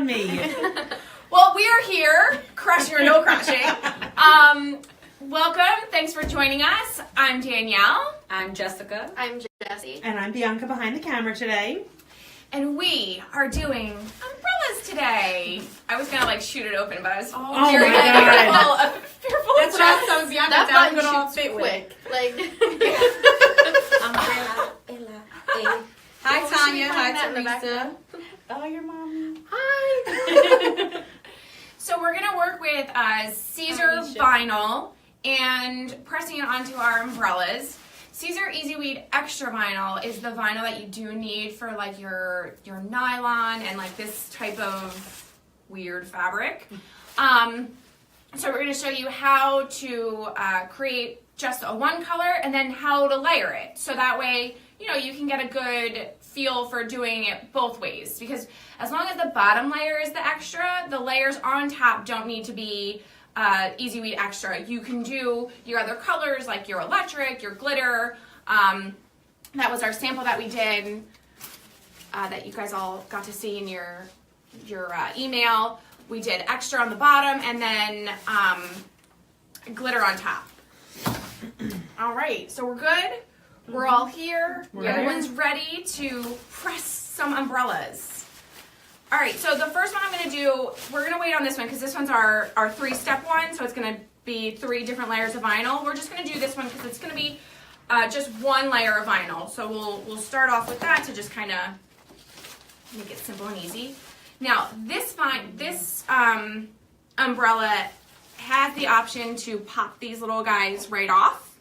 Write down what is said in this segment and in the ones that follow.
on me. Well, we are here, crushing or no crushing. Welcome. Thanks for joining us. I'm Danielle. I'm Jessica. I'm Jessie. And I'm Bianca behind the camera today. And we are doing umbrellas today. I was gonna shoot it open, but I was Oh very my God. fearful. That's what I was Bianca. That I'm button gonna shoots fit quick. Hi, Tanya. Hi, that in the Teresa. Oh, your mommy. Hi. So we're gonna work with Siser Vinyl and pressing it onto our umbrellas. Siser Easy Weed Extra Vinyl is the vinyl that you do need for your nylon and this type of weird fabric. So we're going to show you how to create just a one color and then how to layer it. So that way, you can get a good feel for doing it both ways. Because as long as the bottom layer is the extra, the layers on top don't need to be Easy Weed Extra. You can do your other colors like your electric, your glitter. That was our sample that we did that you guys all got to see in your email. We did extra on the bottom and then glitter on top. All right, so we're good. We're all here. Everyone's ready to press some umbrellas. All right, so the first one I'm going to do, we're going to wait on this one because this one's our 3-step one, so it's going to be 3 different layers of vinyl. We're just going to do this one because it's going to be just one layer of vinyl. So we'll start off with that to just kind of make it simple and easy. Now, this umbrella has the option to pop these little guys right off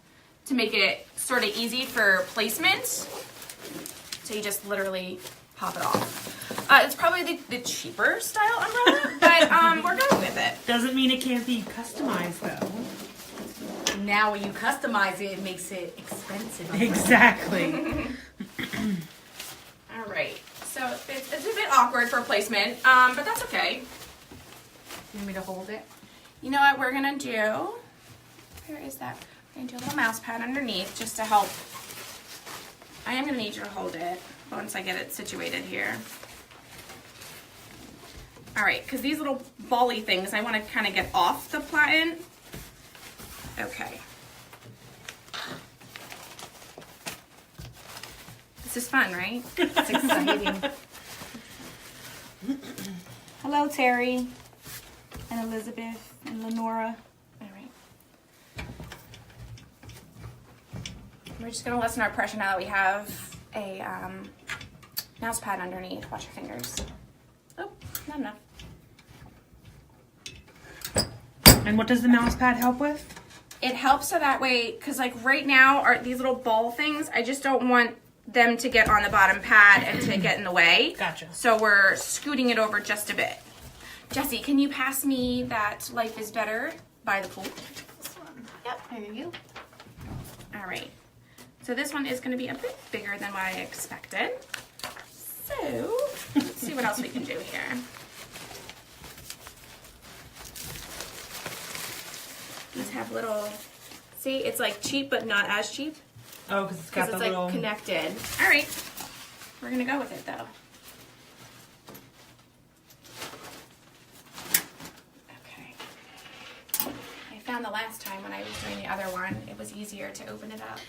to make it sort of easy for placement. So you just literally pop it off. It's probably the cheaper style umbrella, but we're going with it. Doesn't mean it can't be customized, though. Now, when you customize it, it makes it expensive. Exactly. All right. So it's a bit awkward for placement, but that's okay. You want me to hold it? You know what we're going to do? Where is that? We're going to do a little mouse pad underneath just to help. I am going to need you to hold it once I get it situated here. All right, because these little bally things, I want to kind of get off the platen. Okay. This is fun, right? It's exciting. Hello, Terry and Elizabeth and Lenora. All right. We're just going to lessen our pressure now that we have a mouse pad underneath. Watch your fingers. Oh, not enough. And what does the mouse pad help with? It helps so that way, because right now, these little ball things, I just don't want them to get on the bottom pad and to get in the way. Gotcha. So we're scooting it over just a bit. Jesse, can you pass me that Life is Better by the pool? This one. Yep, there you go. All right. So this one is going to be a bit bigger than what I expected. So let's see what else we can do here. These have little, see, it's cheap but not as cheap. Oh, because it's got the Because it's little... connected. All right, we're gonna go with it though. Okay. I found the last time when I was doing the other one, it was easier to open it up.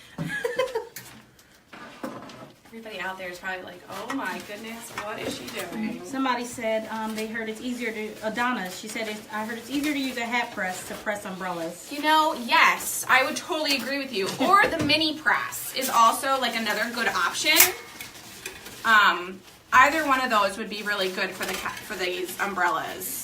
Everybody out there is probably like, oh my goodness, what is she doing? Somebody said they heard it's easier to, Adana, she said, I heard it's easier to use a hat press to press umbrellas. Yes, I would totally agree with you. Or the mini press is also another good option. Either one of those would be really good for these umbrellas.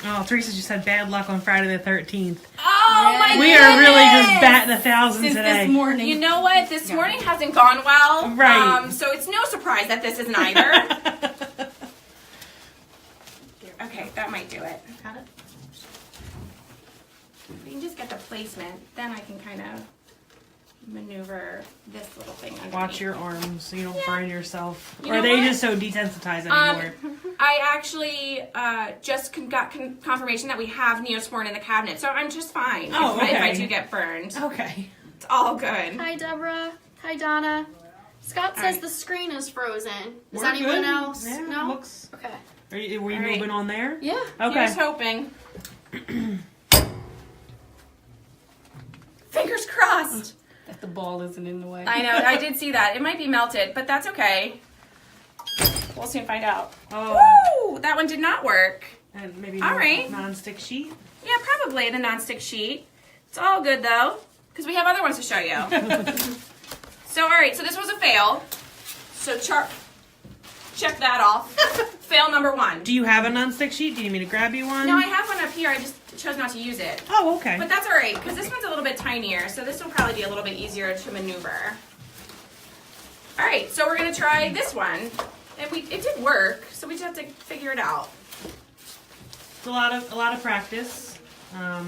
Oh, Teresa just had bad luck on Friday the 13th. Oh my goodness! We are really just batting 1,000 Since today. this morning. You know what? This morning hasn't gone well. Right. So it's no surprise that this isn't either. Okay, that might do it. Got it? If we can just get the placement, then I can kind of maneuver this little thing underneath. Watch your arms so you don't burn yourself. You Or know are they what? just so desensitized anymore? I actually just got confirmation that we have Neosporin in the cabinet, so I'm just fine Oh, if I okay. do get burned. Okay. It's all good. Hi, Deborah. Hi, Donna. Scott All says right. the screen is frozen. Is We're anyone good. else? Yeah, No? looks. Okay. Were you All right. moving on there? Yeah. Okay. Here's hoping. Fingers crossed. That the ball isn't in the way. I know, I did see that. It might be melted, but that's okay. We'll soon find out. Oh. Woo! That one did not work. And maybe All more right. non-stick sheet. Yeah, probably the nonstick sheet. It's all good though, because we have other ones to show you. So, all right, so this was a fail. So check that off. Fail number 1. Do you have a non-stick sheet? Do you need me to grab you one? No, I have one up here. I just chose not to use it. Oh, okay. But that's all right, because this one's a little bit tinier, so this will probably be a little bit easier to maneuver. All right, so we're gonna try this one, and it did work, so we just have to figure it out. It's a lot of practice. All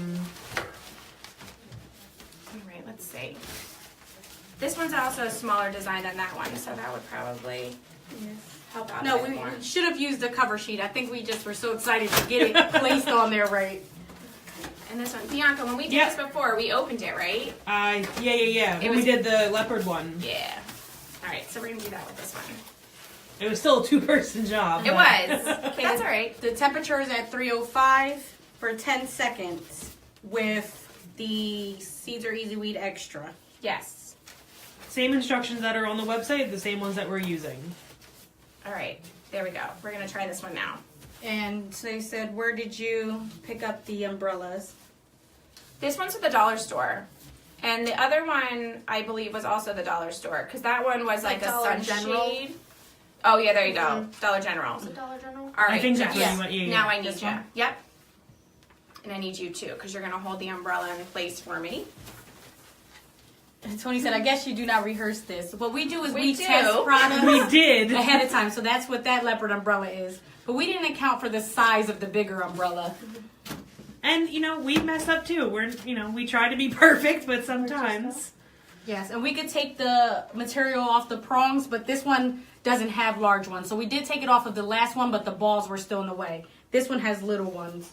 right, let's see. This one's also a smaller design than that one, so that would probably help out. No, a bit we more. should have used the cover sheet. I think we just were so excited to get it placed on there right. And this one, Bianca, when we did Yep. this before, we opened it, right? Yeah. When we was- did the leopard one, Yeah. All right, so we're gonna do that with this one. it was still a 2-person job. It but- was. Okay, that's all right. The temperature is at 305 for 10 seconds with the Siser Easy Weed Extra. Yes. Same instructions that are on the website, the same ones that we're using. All right, there we go. We're gonna try this one now. And so they said, where did you pick up the umbrellas? This one's at the dollar store. And the other one, I believe, was also the dollar store. Because that one was like a Dollar General? sunshade. Oh, yeah, there you go. Dollar General. Is it Dollar General? All right, I think that's Jess. what you want. Yeah, Now I need this you. one? Yep. And I need you too, because you're going to hold the umbrella in place for me. And Tony said, I guess you do not rehearse this. What we do is We we do. test products We did. ahead of time. So that's what that leopard umbrella is. But we didn't account for the size of the bigger umbrella. And, we mess up too. We try to be perfect, but sometimes. Yes, and we could take the material off the prongs, but this one doesn't have large ones. So we did take it off of the last one, but the balls were still in the way. This one has little ones.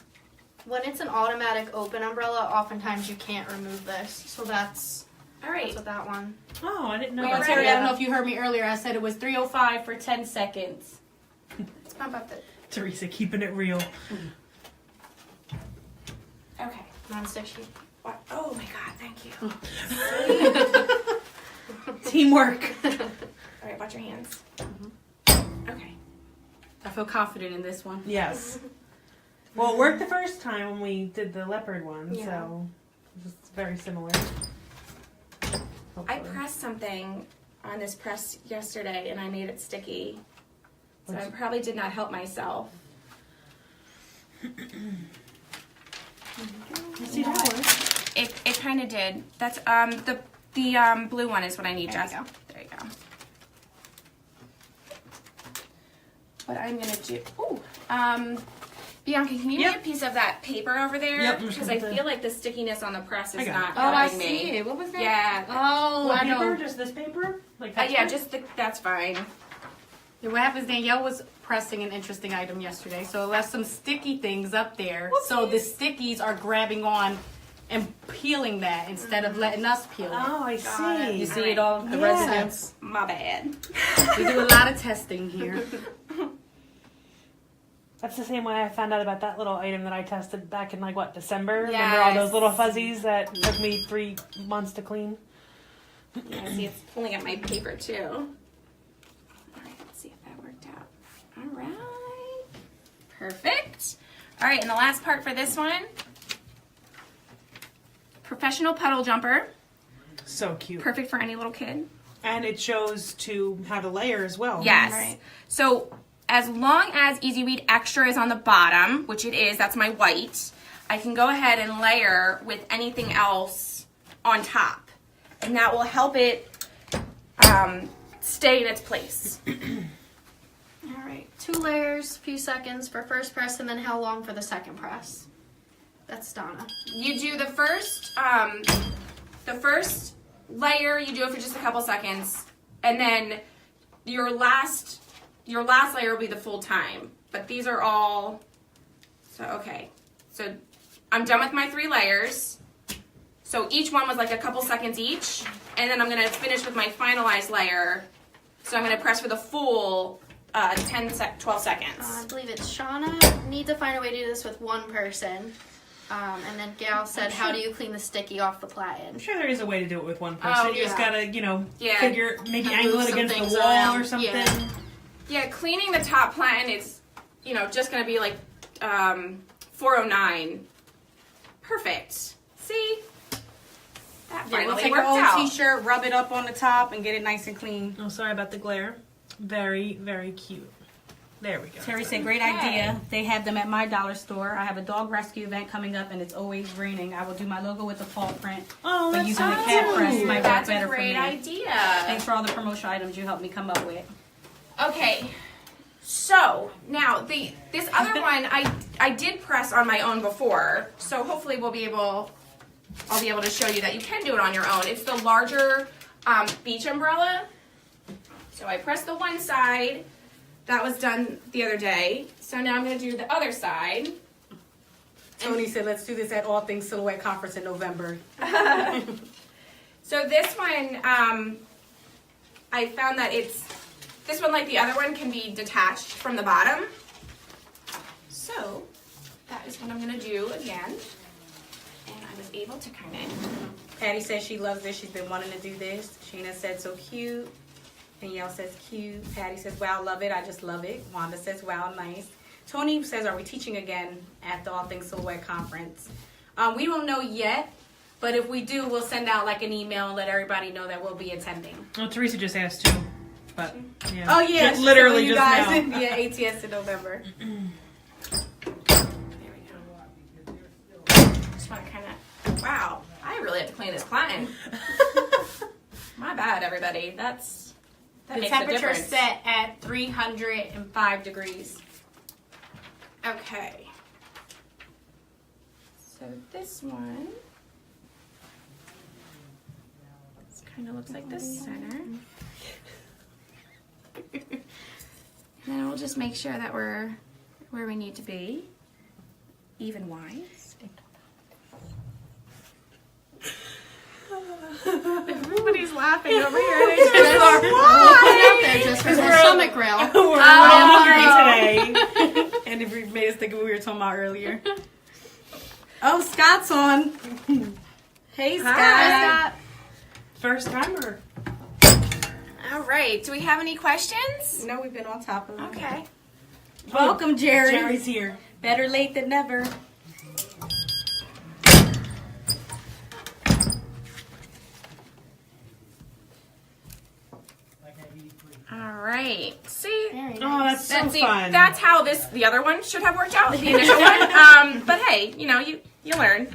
When it's an automatic open umbrella, oftentimes you can't remove this. So that's All right. what that one. Oh, I didn't know. We that. were Terry, I don't ready. know if you heard me earlier. I said it was 305 for 10 seconds. Let's bump up the... Teresa keeping it real. Okay. Non-stick sheet. What? Oh, my God. Thank you. Teamwork. All right, watch your hands. Okay. I feel confident in this one. Yes. Well, it worked the first time when we did the leopard one, Yeah. so it's very similar. I Hopefully. pressed something on this press yesterday, and I made it sticky. So I probably did not help myself. See that one? It kind of did. That's the blue one is what I need, There you Jess. go. There you go. What I'm gonna do? Ooh, Bianca, can you Yep. get a piece of that paper over there? Yep, I'm just Because gonna I put the- feel like the stickiness on the press is I got not it. Oh, I helping see me. it. What was that? Yeah. Oh, What I paper? know. Just this paper? Like Yeah, that? just that's fine. Yeah, what happens, Danielle was pressing an interesting item yesterday, so it left some sticky things up there. So the stickies are grabbing on and peeling that instead of letting us peel it. Oh, I Got it. see. You see Alright. it all, the Yeah. residents? My bad. We do a lot of testing here. That's the same way I found out about that little item that I tested back in December? Remember all those Yes. little fuzzies that took me 3 months to clean? Yeah, see, it's pulling at my paper too. All right, let's see if that worked out. All right, perfect. All right, and the last part for this one, professional puddle jumper, So cute. perfect for any little kid. And it shows to how to layer as well. Yes. Right. So as long as Easy Weed Extra is on the bottom, which it is, that's my white, I can go ahead and layer with anything else on top. And that will help it stay in its place. All right. 2 layers, few seconds for first press, and then how long for the second press? That's Donna. You do the first layer, you do it for just a couple seconds, and then your last layer will be the full time. But these are all, so okay. So I'm done with my 3 layers. So each one was like a couple seconds each, and then I'm gonna finish with my finalized layer So I'm going to press for the full 12 seconds. I believe it's Shauna. Need to find a way to do this with one person. And then Gail said, how do you clean the sticky off the platen? I'm sure there is a way to do it with one person. Oh, You just yeah. gotta, Yeah. figure, maybe And angle move it some against things the wall around. or something. Yeah. Yeah, cleaning the top platen is, just going to be like 409. Perfect. See? That Yeah, we'll finally take worked our old out. t-shirt, rub it up on the top, and get it nice and clean. Oh, sorry about the glare. Very, very cute. There we go. Terry said, great Okay. idea. They have them at my dollar store. I have a dog rescue event coming up, and it's always raining. I will do my logo with the paw print. Oh, But that's using the so cat press cute. might work That's better a for great me. idea. Thanks for all the promotional items you helped me come up with. Okay, so now this other one I did press on my own before, so hopefully I'll be able to show you that you can do it on your own. It's the larger beach umbrella. So I pressed the one side. That was done the other day. So now I'm going to do the other side. Tony said, let's do this at All Things Silhouette Conference in November. So this one, I found that this one, like the other one, can be detached from the bottom. So that is what I'm going to do again. And I was able to kind of... Patty says she loves this. She's been wanting to do this. Sheena said, so cute. Danielle says, cute. Patty says, wow, love it. I just love it. Wanda says, wow, nice. Tony says, are we teaching again at the All Things Silhouette Conference? We don't know yet, but if we do, we'll send out like an email and let everybody know that we'll be attending. Oh, Teresa just asked too. But, yeah. Oh, yeah. Just literally you just guys, now. yeah, ATS in November. There we go. Just want to kind of... Wow, I really have to clean this platen. My bad, everybody. That The makes a temperature difference. set at 305 degrees. Okay. So this one kind of looks like the center. And then we'll just make sure that we're where we need to be, even wise. Everybody's laughing over here. They just are, Out there just for the stomach rail. We're hungry today. And if we made us think of what we were talking about earlier. Oh, Scott's on. Hey, Scott. Hi. First timer. All right. Do we have any questions? No, we've been on top of it. Okay. Welcome, Jerry. Jerry's here. Better late than never. All right. See? Very Oh, nice. that's so See, fun. that's how the other one should have worked out, the initial one. But hey, you learn.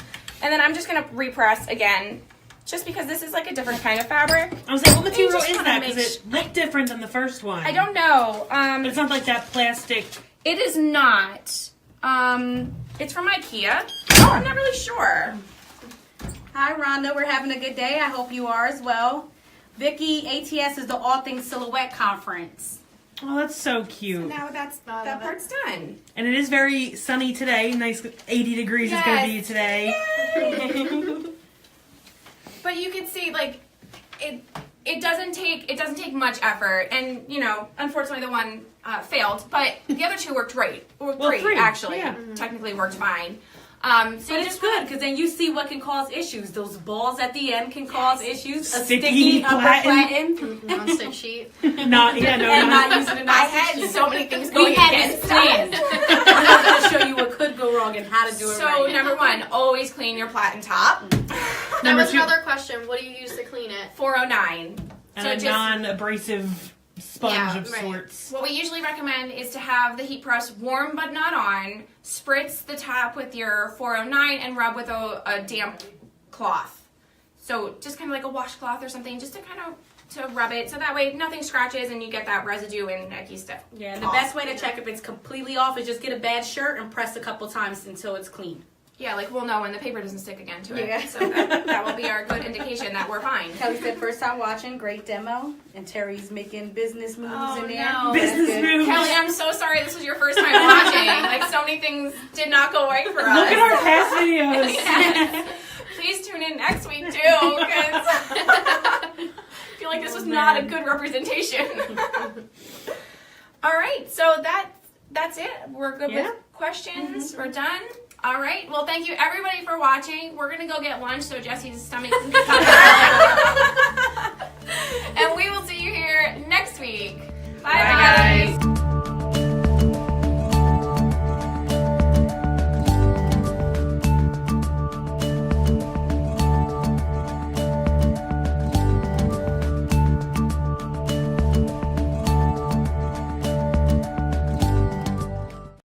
And then I'm just gonna repress again, just because this is like a different kind of fabric. I was like, what material just is wanna that? make Because it looked different than the first one. I don't know. But it's not like that plastic. It is not. It's from IKEA. Oh, I'm not really sure. Hi, Rhonda. We're having a good day. I hope you are as well. Vicky, ATS is the All Things Silhouette Conference. Oh, that's so cute. Now that part's done. And it is very sunny today. Nice 80 degrees is going to be Yes. today. But you can see, like, it doesn't take much effort, and unfortunately the one failed, but the other two worked great. Or Well, three, actually, yeah. technically worked fine. So But you it's just good because then you see what can cause issues. Those balls at the end can cause issues. A Sticky sticky upper platen. platen. Non-stick sheet. Not, yeah, no, And no. not using a I knife. had so many things going We had against this planned. I'm going to show you what could go wrong and how to do it So right. number one, always clean your platen top. That Number was two- another question. What do you use to clean it? 409. And So a just- non-abrasive sponge Yeah, of right. sorts. What we usually recommend is to have the heat press warm but not on. Spritz the top with your 409 and rub with a damp cloth. So just kind of like a washcloth or something, just to kind of to rub it, so that way nothing scratches and you get that residue and icky stuff. Yeah, and the best way to check if it's completely off is just get a bad shirt and press a couple times until it's clean. Yeah, like we'll know when the paper doesn't stick again to it. Yeah. So that will be our good indication that we're fine. Kelly said first time watching, great demo. And Terry's making business moves Oh, in there. no. Business That's good. moves. Kelly, I'm so sorry this was your first time watching. Like, so many things did not go right for us. Look at our past videos. Yes. Please tune in next week, too, because I feel like this was was not a good representation. All right, so that's it. We're good with questions. We're done. All right. Well, thank you everybody for watching. We're gonna go get lunch so Jesse's stomach can become and we will see you here next week. Bye guys.